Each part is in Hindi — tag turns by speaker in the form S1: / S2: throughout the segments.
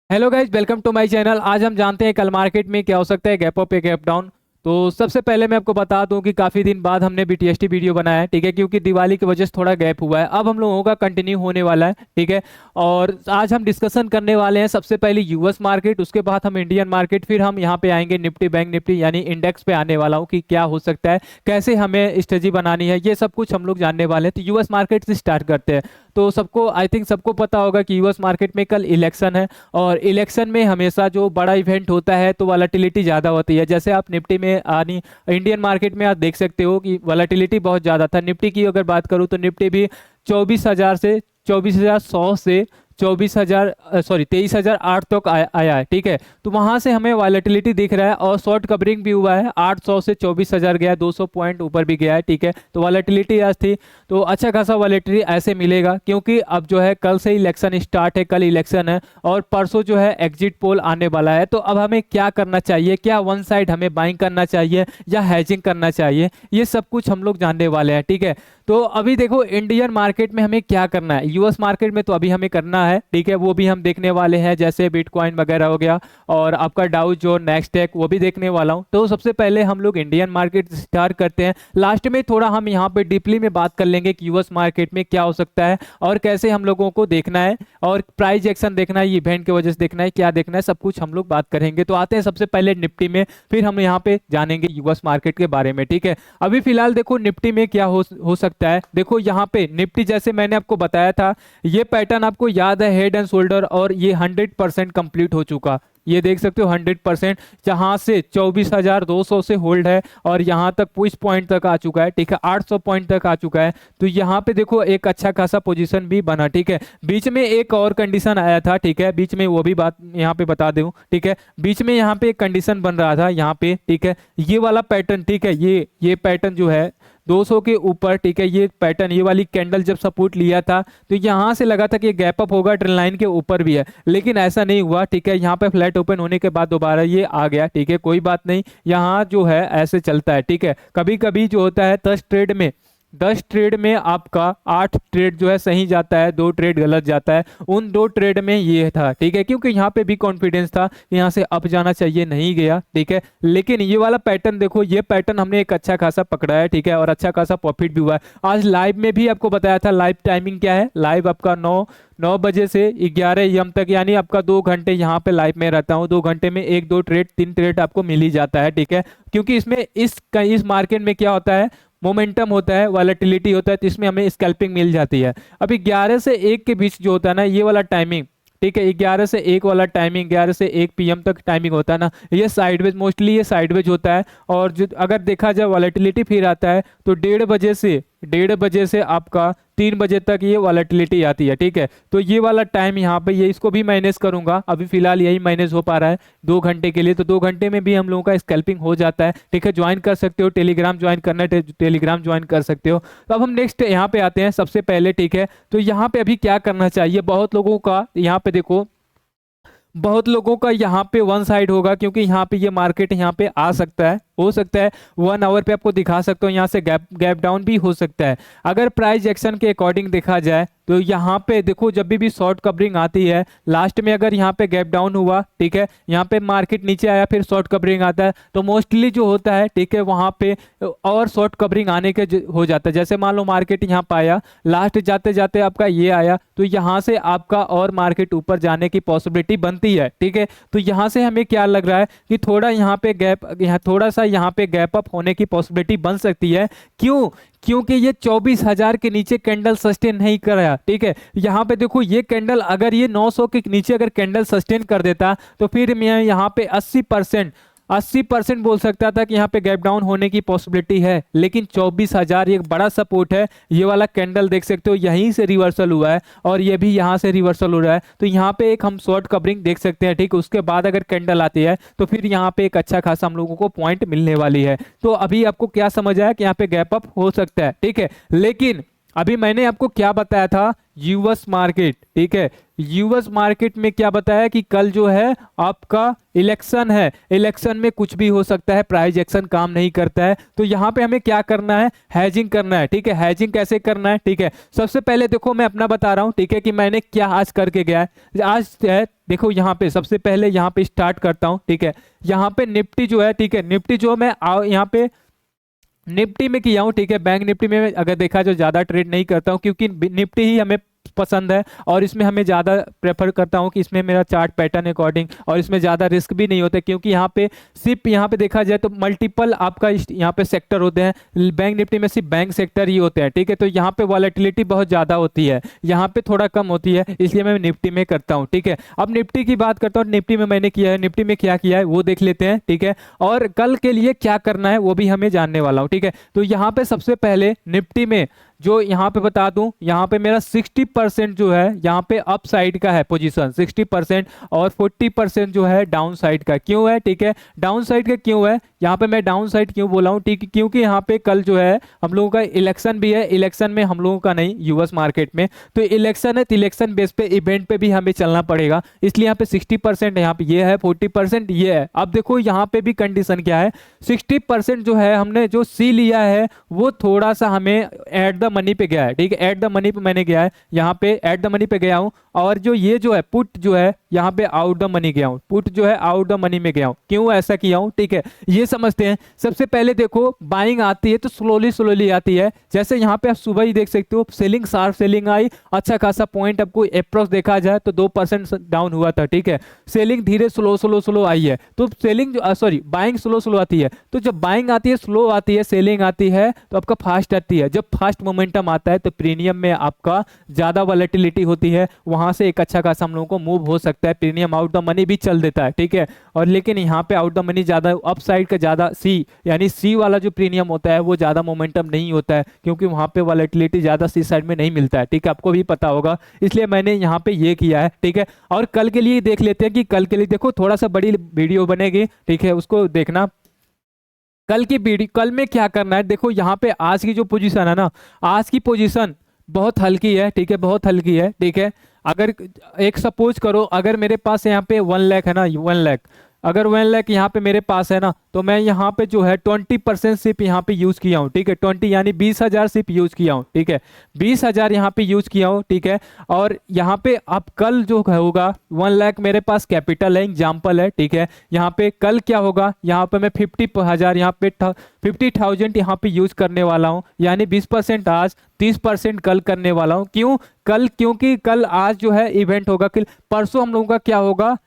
S1: Hello guys, welcome to my channel. आज हम जानते हैं कल मार्केट में क्या हो सकता है, गैप अप या गैप डाउन। तो सबसे पहले मैं आपको बता दूं कि काफ़ी दिन बाद हमने बीटीएसटी वीडियो बनाया है, ठीक है, क्योंकि दिवाली की वजह से थोड़ा गैप हुआ है। अब हम लोगों का कंटिन्यू होने वाला है, ठीक है। और आज हम डिस्कशन करने वाले हैं सबसे पहले यूएस मार्केट, उसके बाद हम इंडियन मार्केट, फिर हम यहाँ पे आएंगे निफ्टी बैंक निफ्टी यानी इंडेक्स पे आने वाला हूँ कि क्या हो सकता है, कैसे हमें स्ट्रेटजी बनानी है, ये सब कुछ हम लोग जानने वाले हैं। तो यूएस मार्केट से स्टार्ट करते हैं। तो सबको आई थिंक सबको पता होगा कि यूएस मार्केट में कल इलेक्शन है, और इलेक्शन में हमेशा जो बड़ा इवेंट होता है तो वॉलेटिलिटी ज़्यादा होती है। जैसे आप निफ्टी में यानी इंडियन मार्केट में आप देख सकते हो कि वॉलेटिलिटी बहुत ज़्यादा था। निफ्टी की अगर बात करूँ तो निफ्टी भी 24,000 से 24,100 से 24,000 सॉरी 23,008 तक आया है, ठीक है। तो वहां से हमें वॉलेटिलिटी दिख रहा है, और शॉर्ट कवरिंग भी हुआ है। 800 से 24,000 गया, 200 पॉइंट ऊपर भी गया है, ठीक है। तो वॉलेटिलिटी आज थी, तो अच्छा खासा वॉलेटिलिटी ऐसे मिलेगा, क्योंकि अब जो है कल से इलेक्शन स्टार्ट है, कल इलेक्शन है और परसों जो है एग्जिट पोल आने वाला है। तो अब हमें क्या करना चाहिए, क्या वन साइड हमें बाइंग करना चाहिए या हैजिंग करना चाहिए, ये सब कुछ हम लोग जानने वाले हैं, ठीक है। तो अभी देखो इंडियन मार्केट में हमें क्या करना है, यूएस मार्केट में तो अभी हमें करना है, ठीक है, वो भी हम देखने वाले हैं, जैसे बिटकॉइन वगैरह हो गया और आपका डाउ जो नेक्स्टेक, वो भी देखने वाला हूं। तो सबसे पहले हम लोग इंडियन मार्केट स्टार्ट करते हैं। लास्ट में थोड़ा हम यहाँ पे डीपली में बात कर लेंगे कि यूएस मार्केट में क्या हो सकता है और कैसे हम लोगों को देखना है, और प्राइस एक्शन देखना है, इवेंट की वजह से देखना है, क्या देखना है, सब कुछ हम लोग बात करेंगे। तो आते हैं सबसे पहले निफ्टी में, फिर हम यहाँ पे जानेंगे यूएस मार्केट के बारे में, ठीक है। अभी फिलहाल देखो निफ्टी में क्या हो सकता है। देखो यहाँ पे निफ्टी, जैसे मैंने आपको बताया था, ये पैटर्न आपको याद है, हेड एंड शोल्डर, और ये 100% कंप्लीट हो चुका। ये देख सकते हो 100%, जहां से 24,200 से होल्ड है और यहाँ तक इस पॉइंट तक आ चुका है, ठीक है, 800 पॉइंट तक आ चुका है। तो यहाँ पे देखो एक अच्छा खासा पोजीशन भी बना, ठीक है। बीच में एक और कंडीशन आया था, ठीक है, बीच में वो भी बात यहाँ पे बता दूं, ठीक है। बीच में यहाँ पे एक कंडीशन बन रहा था यहाँ पे, ठीक है, ये वाला पैटर्न, ठीक है, ये पैटर्न जो है 200 के ऊपर, ठीक है, ये पैटर्न, ये वाली कैंडल जब सपोर्ट लिया था तो यहाँ से लगा था कि ये गैप अप होगा, ट्रेंड लाइन के ऊपर भी है, लेकिन ऐसा नहीं हुआ, ठीक है। यहाँ पे फ्लैट ओपन होने के बाद दोबारा ये आ गया, ठीक है, कोई बात नहीं, यहाँ जो है ऐसे चलता है, ठीक है। कभी कभी जो होता है 10 ट्रेड में आपका 8 ट्रेड जो है सही जाता है, 2 ट्रेड गलत जाता है। उन 2 ट्रेड में ये था, ठीक है, क्योंकि यहाँ पे भी कॉन्फिडेंस था कि यहाँ से अप जाना चाहिए, नहीं गया, ठीक है। लेकिन ये वाला पैटर्न देखो, ये पैटर्न हमने एक अच्छा खासा पकड़ा है, ठीक है, और अच्छा खासा प्रॉफिट भी हुआ है। आज लाइव में भी आपको बताया था, लाइव टाइमिंग क्या है, लाइव आपका 9 बजे से 11 AM तक, यानी आपका 2 घंटे यहाँ पे लाइव में रहता हूँ। 2 घंटे में 1 2 ट्रेड 3 ट्रेड आपको मिल ही जाता है, ठीक है। क्योंकि इसमें इस मार्केट में क्या होता है, मोमेंटम होता है, वॉलेटिलिटी होता है, तो इसमें हमें स्कैल्पिंग मिल जाती है। अभी 11 से 1 के बीच जो होता है ना, ये वाला टाइमिंग, ठीक है, 11 से 1 वाला टाइमिंग, 11 से 1 PM तक टाइमिंग होता है ना, ये साइडवेज, मोस्टली ये साइडवेज होता है। और जो अगर देखा जाए वॉलेटिलिटी फिर आता है तो 1:30 बजे से आपका 3 बजे तक ये वॉलेटिलिटी आती है, ठीक है। तो ये वाला टाइम यहाँ पे, ये इसको भी मैनेज करूंगा, अभी फिलहाल यही मैनेज हो पा रहा है 2 घंटे के लिए। तो 2 घंटे में भी हम लोगों का स्कैल्पिंग हो जाता है, ठीक है। ज्वाइन कर सकते हो, टेलीग्राम ज्वाइन करना है टेलीग्राम ज्वाइन कर सकते हो। तो अब हम नेक्स्ट यहाँ पे आते हैं सबसे पहले, ठीक है। तो यहाँ पे अभी क्या करना चाहिए, बहुत लोगों का यहाँ पे देखो, बहुत लोगों का यहाँ पे वन साइड होगा, क्योंकि यहाँ पे ये मार्केट यहाँ पे आ सकता है, हो सकता है 1 आवर पे आपको दिखा सकता हूँ, यहाँ से गैप गैप डाउन भी हो सकता है। अगर प्राइस एक्शन के अकॉर्डिंग देखा जाए तो यहाँ पे देखो, जब भी शॉर्ट कवरिंग आती है, लास्ट में अगर यहाँ पे गैप डाउन हुआ, ठीक है, यहाँ पे मार्केट नीचे आया, फिर शॉर्ट कवरिंग आता है, तो मोस्टली जो होता है, ठीक है, वहाँ पे और शॉर्ट कवरिंग आने के हो जाता है। जैसे मान लो मार्केट यहाँ पे आया, लास्ट जाते जाते आपका ये आया, तो यहाँ से आपका और मार्केट ऊपर जाने की पॉसिबिलिटी बनती है, ठीक है। तो यहाँ से हमें क्या लग रहा है कि थोड़ा यहाँ पे थोड़ा सा यहाँ पे गैप अप होने की पॉसिबिलिटी बन सकती है। क्यों? क्योंकि ये 24,000 के नीचे कैंडल सस्टेन नहीं कराया, ठीक है। यहाँ पे देखो, ये कैंडल अगर ये 900 के नीचे अगर कैंडल सस्टेन कर देता तो फिर मैं यहाँ पे 80% बोल सकता था कि यहाँ पे गैप डाउन होने की पॉसिबिलिटी है। लेकिन 24,000 एक बड़ा सपोर्ट है, ये वाला कैंडल देख सकते हो, यहीं से रिवर्सल हुआ है और ये भी यहाँ से रिवर्सल हो रहा है। तो यहाँ पे एक हम शॉर्ट कवरिंग देख सकते हैं, ठीक। उसके बाद अगर कैंडल आती है तो फिर यहाँ पे एक अच्छा खासा हम लोगों को पॉइंट मिलने वाली है। तो अभी आपको क्या समझ आया कि यहाँ पे गैप अप हो सकता है, ठीक है। लेकिन अभी मैंने आपको क्या बताया था, यूएस मार्केट, ठीक है, यूएस मार्केट में क्या बताया कि कल जो है आपका इलेक्शन है, इलेक्शन में कुछ भी हो सकता है, प्राइस एक्शन काम नहीं करता है। तो यहाँ पे हमें क्या करना है, हैजिंग करना है, ठीक है। हैजिंग कैसे करना है, ठीक है, सबसे पहले देखो मैं अपना बता रहा हूँ, ठीक है, कि मैंने क्या आज करके गया है। आज है देखो यहाँ पे सबसे पहले यहाँ पे स्टार्ट करता हूँ, ठीक है। यहाँ पे निफ्टी जो है, ठीक है, निफ्टी जो मैं यहाँ पे निफ्टी में किया हूँ, ठीक है। बैंक निफ्टी में अगर देखा जो ज़्यादा ट्रेड नहीं करता हूँ, क्योंकि निफ्टी ही हमें पसंद है और इसमें हमें ज़्यादा प्रेफर करता हूँ कि इसमें मेरा चार्ट पैटर्न अकॉर्डिंग, और इसमें ज़्यादा रिस्क भी नहीं होता, क्योंकि यहाँ पे सिर्फ यहाँ पे देखा जाए तो मल्टीपल आपका यहाँ पे सेक्टर होते हैं। बैंक निफ्टी में सिर्फ बैंक सेक्टर ही होते हैं, ठीक है। तो यहाँ पे वॉलेटिलिटी बहुत ज़्यादा होती है, यहाँ पे थोड़ा कम होती है, इसलिए मैं निफ्टी में करता हूँ, ठीक है। अब निफ्टी की बात करता हूँ, निफ्टी में मैंने किया है, निफ्टी में क्या किया है वो देख लेते हैं, ठीक है। और कल के लिए क्या करना है वो भी हमें जानने वाला हूँ, ठीक है। तो यहाँ पे सबसे पहले निफ्टी में जो यहाँ पे बता दूं, यहाँ पे मेरा 60% जो है यहाँ पे अप साइड का है पोजीशन 60%, और 40% जो है डाउन साइड का। क्यों है, ठीक है, डाउन साइड का क्यों है, यहाँ पे मैं डाउन साइड क्यों बोला हूँ, ठीक, क्योंकि यहाँ पे कल जो है हम लोगों का इलेक्शन भी है, इलेक्शन में हम लोगों का नहीं, यूएस मार्केट में तो इलेक्शन है, तो इलेक्शन बेस पे इवेंट पे भी हमें चलना पड़ेगा, इसलिए यहाँ पे 60% यहाँ पे ये है, 40% ये है। अब देखो यहाँ पे भी कंडीशन क्या है, 60% जो है हमने जो सी लिया है वो थोड़ा सा हमें एट द मनी पे गया है, ठीक है, एट द मनी पे मैंने गया है, यहाँ पे एट द मनी पे गया हूँ। और जो ये जो है पुट जो है यहाँ पे आउट द मनी गया हूँ, पुट जो है आउट द मनी में गया हूँ। क्यों ऐसा किया हूँ, ठीक है, ये समझते हैं। सबसे पहले देखो बाइंग आती है तो स्लोली स्लोली आती है, जैसे यहाँ पे आप सुबह ही देख सकते हो सेलिंग, शार्प सेलिंग आई, अच्छा खासा पॉइंट आपको अप्रोक्स देखा जाए तो 2% डाउन हुआ था, ठीक है। सेलिंग धीरे स्लो स्लो स्लो आई है, तो सेलिंग जो सॉरी बाइंग स्लो स्लो आती है, तो जब बाइंग आती है स्लो आती है, सेलिंग आती है तो आपका फास्ट आती है। जब फास्ट मोमेंटम आता है तो प्रीमियम में आपका ज्यादा वॉलेटिलिटी होती है, वहां से एक अच्छा खासा हम लोगों को मूव हो सकता है, प्रीमियम आउट द मनी भी चल देता है, ठीक है। और लेकिन यहाँ पे आउट द मनी ज्यादा अप साइड का ज्यादा सी यानी सी वाला जो प्रीमियम होता है वो ज्यादा मोमेंटम नहीं होता है, क्योंकि वहां पे वॉलेटिलिटी ज्यादा सी साइड में नहीं मिलता है, ठीक है, आपको भी पता होगा, इसलिए मैंने यहाँ पे ये किया है, ठीक है। और कल के लिए देख लेते हैं कि कल के लिए देखो थोड़ा सा बड़ी वीडियो बनेगी, ठीक है, उसको देखना। कल की वीडियो, कल में क्या करना है, देखो यहाँ पे आज की जो पोजीशन है ना, आज की पोजीशन बहुत हल्की है, ठीक है, बहुत हल्की है, ठीक है। अगर एक सपोज करो अगर मेरे पास यहाँ पे 1 लाख है ना, 1 लाख, अगर 1 लाख यहाँ पे मेरे पास है ना, तो मैं यहाँ पे जो है 20% सिर्फ यहाँ पे यूज किया हूँ, ठीक है, 20 यानी 20,000 सिर्फ यूज किया हूँ, ठीक है, 20,000 यहाँ पे यूज किया हूँ, ठीक है। और यहाँ पे अब कल जो होगा 1 लाख मेरे पास कैपिटल है, एग्जाम्पल है, ठीक है। यहाँ पे कल क्या होगा, यहाँ पे मैं 50,000 यहाँ पे 50,000 यहाँ पे यूज करने वाला हूँ, यानी 20% आज, 30% कल करने वाला हूँ। क्यों कल, क्योंकि कल आज जो है इवेंट होगा, कल परसों हम लोगों का क्या होगा,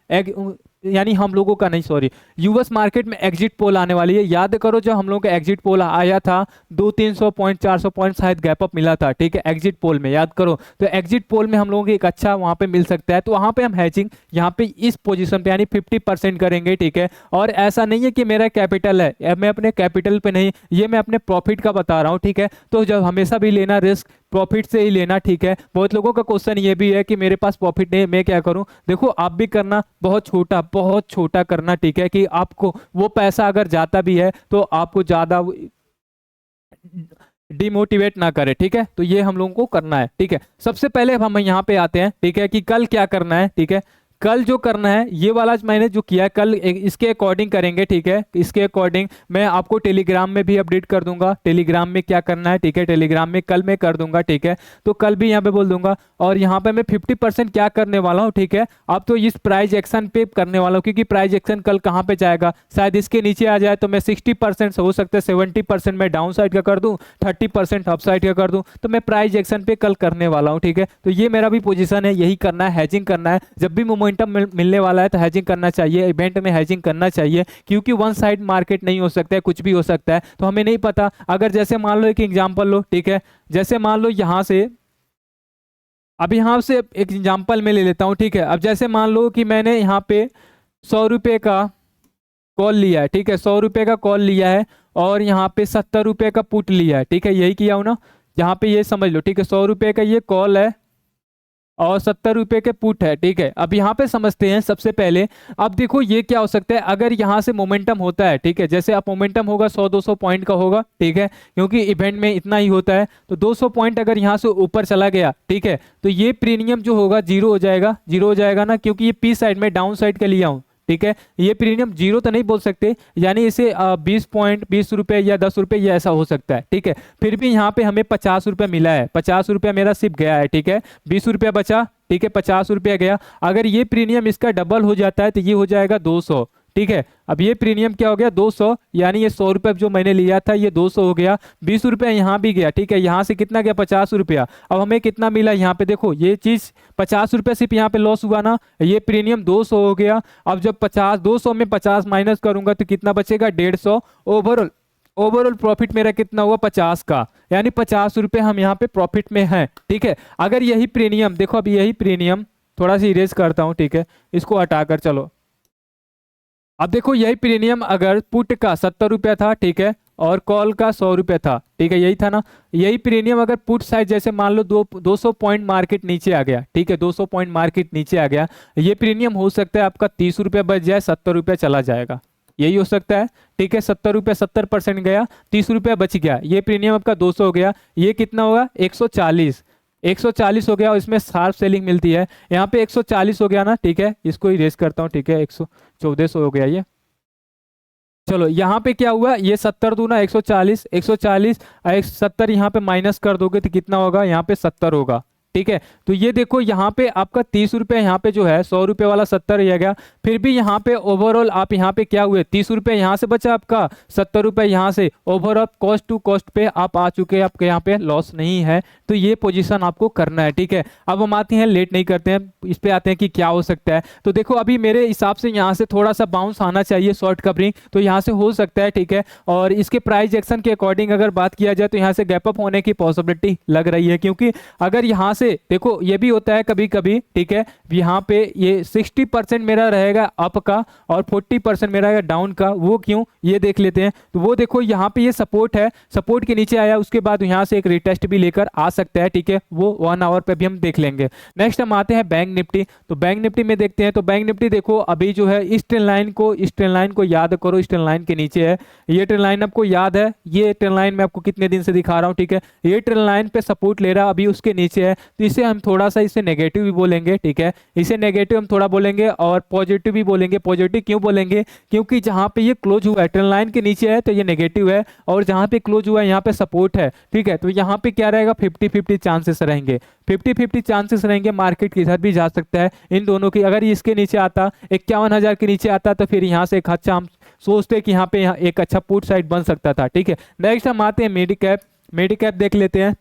S1: यानी हम लोगों का नहीं सॉरी, यूएस मार्केट में एग्जिट पोल आने वाली है। याद करो जब हम लोगों का एग्जिट पोल आया था 200-300 पॉइंट 400 पॉइंट शायद गैप अप मिला था, ठीक है, एग्जिट पोल में, याद करो। तो एग्जिट पोल में हम लोगों को एक अच्छा वहां पे मिल सकता है, तो वहां पे हम हैचिंग यहाँ पे इस पोजीशन पे यानी 50% करेंगे, ठीक है। और ऐसा नहीं है कि मेरा कैपिटल है, मैं अपने कैपिटल पे नहीं, ये मैं अपने प्रॉफिट का बता रहा हूँ, ठीक है। तो जब हमेशा भी लेना रिस्क प्रॉफिट से ही लेना, ठीक है। बहुत लोगों का क्वेश्चन ये भी है कि मेरे पास प्रॉफिट नहीं है मैं क्या करूं, देखो आप भी करना बहुत छोटा करना, ठीक है, कि आपको वो पैसा अगर जाता भी है तो आपको ज्यादा डिमोटिवेट ना करे, ठीक है। तो ये हम लोगों को करना है, ठीक है। सबसे पहले हम यहाँ पे आते हैं, ठीक है, कि कल क्या करना है, ठीक है। कल जो करना है ये वाला मैंने जो किया है कल इसके अकॉर्डिंग करेंगे, ठीक है। इसके अकॉर्डिंग मैं आपको टेलीग्राम में भी अपडेट कर दूंगा, टेलीग्राम में क्या करना है, ठीक है, टेलीग्राम में कल मैं कर दूंगा, ठीक है। तो कल भी यहाँ पे बोल दूंगा, और यहाँ पे मैं 50% क्या करने वाला हूँ, ठीक है। अब तो इस प्राइस एक्शन पे करने वाला हूँ, क्योंकि प्राइस एक्शन कल कहाँ पे जाएगा, शायद इसके नीचे आ जाए, तो मैं 60% हो सकता है 70% मैं डाउन साइड का कर दूं, 30% अप साइड का कर दूं, तो मैं प्राइस एक्शन पे कल करने वाला हूँ, ठीक है। तो ये मेरा भी पोजीशन है, यही करना है, हैजिंग करना है। जब भी मोमेंटम मिलने वाला है तो हैजिंग करना चाहिए, इवेंट में हैजिंग करना चाहिए, क्योंकि वन साइड मार्केट नहीं हो सकता है, कुछ भी हो सकता है, तो हमें नहीं पता। अगर जैसे मान लो एक एग्जांपल लो, ठीक है, जैसे मान लो यहाँ से, अब यहाँ से एक एग्जांपल में ले लेता हूँ, ठीक है। अब जैसे मान लो कि मैंने यहाँ पे 100 रुपये का कॉल लिया है, ठीक है, 100 रुपये का कॉल लिया है, और यहाँ पे 70 रुपये का पुट लिया है, ठीक है, यही किया हूँ ना, यहाँ पे ये समझ लो, ठीक है, 100 रुपये का ये कॉल है और 70 रुपए के पुट है, ठीक है। अब यहाँ पे समझते हैं सबसे पहले। अब देखो ये क्या हो सकता है, अगर यहाँ से मोमेंटम होता है, ठीक है, जैसे अब मोमेंटम होगा 100-200 पॉइंट का होगा, ठीक है, क्योंकि इवेंट में इतना ही होता है। तो 200 पॉइंट अगर यहाँ से ऊपर चला गया, ठीक है, तो ये प्रीमियम जो होगा जीरो हो जाएगा, जीरो हो जाएगा ना, क्योंकि ये पी साइड में डाउन साइड के लिए आऊँ, ठीक है। ये प्रीमियम जीरो तो नहीं बोल सकते, यानी इसे 20 रुपए या 10 रुपए ये ऐसा हो सकता है, ठीक है। फिर भी यहाँ पे हमें 50 रुपये मिला है, 50 रुपया मेरा सिर्फ गया है, ठीक है। 20 रुपया बचा, ठीक है, 50 रुपया गया। अगर ये प्रीमियम इसका डबल हो जाता है तो ये हो जाएगा 200, ठीक है। अब ये प्रीमियम क्या हो गया 200, यानी ये 100 रुपये जो मैंने लिया था ये 200 हो गया। 20 रुपया यहाँ भी गया, ठीक है, यहाँ से कितना गया 50 रुपया। अब हमें कितना मिला यहाँ पे, देखो ये चीज 50 रुपये सिर्फ यहाँ पे लॉस हुआ ना, ये प्रीमियम 200 हो गया। अब जब 200 में 50 माइनस करूंगा तो कितना बचेगा 150। ओवरऑल ओवरऑल प्रॉफिट मेरा कितना हुआ 50 का, यानी 50 रुपये हम यहाँ पे प्रॉफिट में हैं, ठीक है। अगर यही प्रीमियम देखो, अब यही प्रीमियम थोड़ा सा इरेज करता हूँ, ठीक है, इसको हटाकर चलो। अब देखो यही प्रीमियम अगर पुट का 70 रुपया था, ठीक है, और कॉल का 100 रुपया था, ठीक है, यही था ना। यही प्रीमियम अगर पुट साइड जैसे मान लो 200 पॉइंट मार्केट नीचे आ गया, ठीक है, 200 पॉइंट मार्केट नीचे आ गया, ये प्रीमियम हो सकता है आपका 30 रुपया बच जाए, 70 रुपया चला जाएगा, यही हो सकता है, ठीक है। 70 रुपया 70% गया, 30 रुपया बच गया, ये प्रीमियम आपका 200 हो गया, ये कितना होगा 140, 140 हो गया, और इसमें शार्प सेलिंग मिलती है। यहाँ पे 140 हो गया ना, ठीक है, इसको इरेज करता हूँ, ठीक है, 114 हो गया ये। चलो यहाँ पे क्या हुआ, ये 70 दूना 140, 140 70 यहाँ पे माइनस कर दोगे तो कितना होगा, यहाँ पे 70 होगा, ठीक है। तो ये देखो यहाँ पे आपका 30 रुपये, यहाँ पे जो है 100 रुपये वाला 70 रह गया। फिर भी यहाँ पे ओवरऑल आप यहाँ पे क्या हुए 30 रुपये यहाँ से बचा आपका, 70 रुपये यहाँ से, ओवरऑल कॉस्ट टू कॉस्ट पे आप आ चुके हैं, आपके यहाँ पे लॉस नहीं है। तो ये पोजीशन आपको करना है, ठीक है। अब हम आते हैं, लेट नहीं करते हैं, इस पे आते हैं कि क्या हो सकता है। तो देखो अभी मेरे हिसाब से यहाँ से थोड़ा सा बाउंस आना चाहिए शॉर्ट कवरिंग, तो यहाँ से हो सकता है, ठीक है। और इसके प्राइस एक्शन के अकॉर्डिंग अगर बात किया जाए तो यहाँ से गैप अप होने की पॉसिबिलिटी लग रही है, क्योंकि अगर यहाँ से देखो ये भी होता है कभी कभी, ठीक है, यहाँ पे ये 60% मेरा रहेगा अप का और 40% मेरा रहेगा डाउन का। वो क्यों, ये देख लेते हैं। तो वो देखो यहाँ पे ये सपोर्ट है, सपोर्ट के नीचे आया, उसके बाद यहाँ से एक रिटेस्ट भी लेकर आ सकता है, ठीक है, वो 1 आवर पे भी हम देख लेंगे। नेक्स्ट हम आते हैं बैंक निफ्टी। तो बैंक निफ्टी में देखते हैं, तो बैंक निफ्टी देखो अभी जो है इस ट्रेंड लाइन को याद करो, इस ट्रेंड लाइन के नीचे है, ये ट्रेंड लाइन आपको याद है, ये ट्रेंड लाइन मैं आपको कितने दिन से दिखा रहा हूँ, ठीक है। ये ट्रेंड लाइन पे सपोर्ट ले रहा, अभी उसके नीचे है, तो इसे हम थोड़ा सा इसे नेगेटिव भी बोलेंगे, ठीक है, इसे नेगेटिव हम थोड़ा बोलेंगे और पॉजिटिव भी बोलेंगे। पॉजिटिव क्यों बोलेंगे, क्योंकि जहां पे ये क्लोज हुआ है ट्रेंड लाइन के नीचे है तो ये नेगेटिव है, और जहां पे क्लोज हुआ है यहाँ पे सपोर्ट है, ठीक है। तो यहाँ पे क्या रहेगा 50-50 चांसेस रहेंगे, 50-50 चांसेस रहेंगे, मार्केट किधर भी जा सकता है इन दोनों की। अगर इसके नीचे आता 51,000 के नीचे आता तो फिर यहाँ से एक अच्छा हम सोचते कि यहाँ पे एक अच्छा पुट साइड बन सकता था, ठीक है। नेक्स्ट हम आते हैं मेडिकैप। मेडिकैप देख लेते हैं।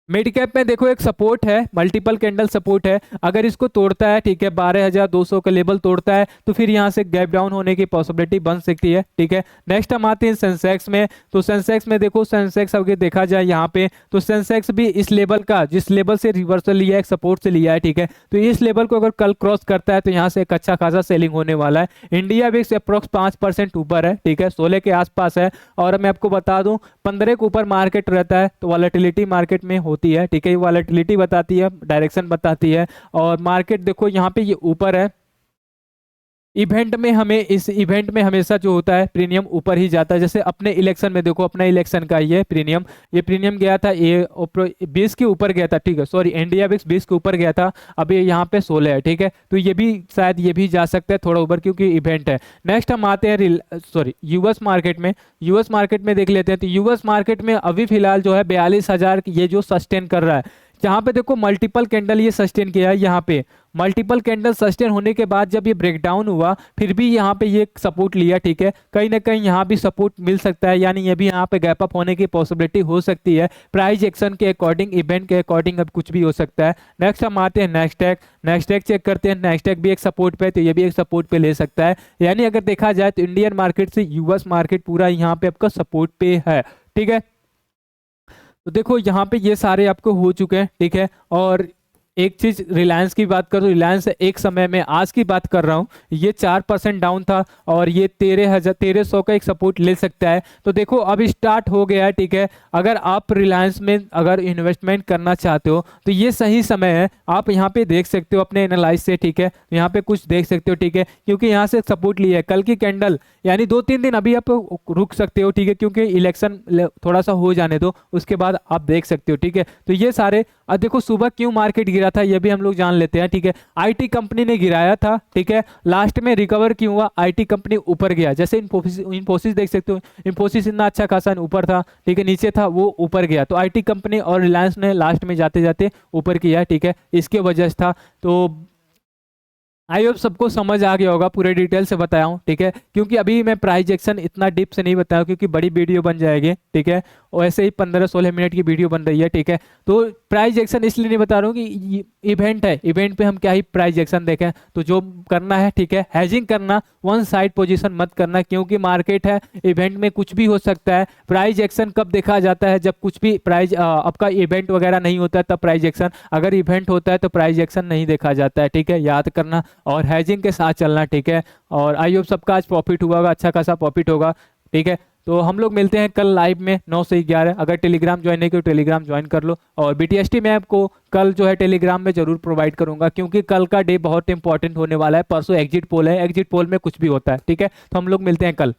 S1: मिड कैप में देखो एक सपोर्ट है, मल्टीपल कैंडल सपोर्ट है, अगर इसको तोड़ता है, ठीक है, 12,200 का लेवल तोड़ता है तो फिर यहाँ से गैप डाउन होने की पॉसिबिलिटी बन सकती है, ठीक है। नेक्स्ट हम आते हैं सेंसेक्स में। तो सेंसेक्स में देखो, सेंसेक्स अगर देखा जाए यहाँ पे तो सेंसेक्स भी इस लेवल का, जिस लेवल से रिवर्सल लिया है, एक सपोर्ट से लिया है, ठीक है। तो इस लेवल को अगर कल क्रॉस करता है तो यहाँ से एक अच्छा खासा सेलिंग होने वाला है। इंडिया विक्स अप्रोक्स 5% ऊपर है, ठीक है, 16 के आसपास है। और मैं आपको बता दूं 15 के ऊपर मार्केट रहता है तो वॉलेटिलिटी मार्केट में होती है, ठीक है, ये वॉलेटिलिटी बताती है, डायरेक्शन बताती है। और मार्केट देखो यहाँ पे ये ऊपर है, इवेंट में हमें, इस इवेंट में हमेशा जो होता है प्रीमियम ऊपर ही जाता है। जैसे अपने इलेक्शन में देखो, अपना इलेक्शन का ये प्रीमियम गया था, ये 20 के ऊपर गया था, ठीक है, सॉरी इंडिया विक्स 20 के ऊपर गया था, अभी यहाँ पे 16 है, ठीक है। तो ये भी शायद ये भी जा सकता है थोड़ा ऊपर, क्योंकि इवेंट है। नेक्स्ट हम आते हैं यूएस मार्केट में। यूएस मार्केट में देख लेते हैं। तो यूएस मार्केट में अभी फिलहाल जो है 42,000 ये जो सस्टेन कर रहा है, जहां पे देखो मल्टीपल कैंडल ये सस्टेन किया है, यहाँ पे मल्टीपल कैंडल सस्टेन होने के बाद जब ये ब्रेकडाउन हुआ फिर भी यहाँ पे ये सपोर्ट लिया, ठीक है, कहीं ना कहीं यहाँ भी सपोर्ट मिल सकता है, यानी ये भी यहाँ पे गैप अप होने की पॉसिबिलिटी हो सकती है। प्राइस एक्शन के अकॉर्डिंग, इवेंट के अकॉर्डिंग अब कुछ भी हो सकता है। नेक्स्ट हम आते हैं नेस्टैक। नेस्टैक चेक करते हैं। नेस्टैक भी एक सपोर्ट पे, तो ये भी एक सपोर्ट पे ले सकता है। यानी अगर देखा जाए तो इंडियन मार्केट से यूएस मार्केट पूरा यहाँ पे आपका सपोर्ट पे है, ठीक है। तो देखो यहाँ पे ये सारे आपको हो चुके हैं, ठीक है। और एक चीज रिलायंस की बात करूँ, रिलायंस एक समय में, आज की बात कर रहा हूँ, ये 4% डाउन था और ये 13,100 का एक सपोर्ट ले सकता है। तो देखो अब स्टार्ट हो गया है, ठीक है। अगर आप रिलायंस में अगर इन्वेस्टमेंट करना चाहते हो तो ये सही समय है। आप यहाँ पे देख सकते हो अपने एनालाइज से, ठीक है, यहाँ पे कुछ देख सकते हो, ठीक है, क्योंकि यहाँ से सपोर्ट लिया है कल की कैंडल, यानी 2-3 दिन अभी आप रुक सकते हो, ठीक है, क्योंकि इलेक्शन थोड़ा सा हो जाने दो, उसके बाद आप देख सकते हो, ठीक है। तो ये सारे, अब देखो सुबह क्यों मार्केट गिरा था ये भी हम लोग जान लेते हैं, ठीक है। आईटी कंपनी ने गिराया था, ठीक है, लास्ट में रिकवर क्यों हुआ, आईटी कंपनी ऊपर गया, जैसे इन्फोसिस देख सकते हो, इन्फोसिस इतना अच्छा खासा ऊपर था, ठीक है, नीचे था वो ऊपर गया, तो आईटी कंपनी और रिलायंस ने लास्ट में जाते जाते ऊपर किया, ठीक है, इसके वजह से था। तो आई होप सबको समझ आ गया होगा, पूरे डिटेल से बताया हूँ, ठीक है, क्योंकि अभी मैं प्राइस एक्शन इतना डीप से नहीं बताया क्योंकि बड़ी वीडियो बन जाएगी, ठीक है, और ऐसे ही 15-16 मिनट की वीडियो बन रही है, ठीक है। तो प्राइस एक्शन इसलिए नहीं बता रहा हूँ कि इवेंट है, इवेंट पे हम क्या ही प्राइस एक्शन देखें, तो जो करना है, ठीक है, हैजिंग करना, वन साइड पोजीशन मत करना, क्योंकि मार्केट है, इवेंट में कुछ भी हो सकता है। प्राइस एक्शन कब देखा जाता है, जब कुछ भी प्राइस आपका इवेंट वगैरह नहीं होता है तब प्राइस एक्शन, अगर इवेंट होता है तो प्राइस एक्शन नहीं देखा जाता है, ठीक है, याद करना, और हैजिंग के साथ चलना, ठीक है। और आई होप सबका आज प्रॉफिट हुआ होगा, अच्छा खासा प्रॉफिट होगा, ठीक है। तो हम लोग मिलते हैं कल लाइव में 9 से 11। अगर टेलीग्राम ज्वाइन नहीं किया तो टेलीग्राम ज्वाइन कर लो, और बीटीएसटी मैं आपको कल जो है टेलीग्राम में जरूर प्रोवाइड करूंगा, क्योंकि कल का डे बहुत इंपॉर्टेंट होने वाला है। परसों एग्जिट पोल है, एग्जिट पोल में कुछ भी होता है, ठीक है। तो हम लोग मिलते हैं कल।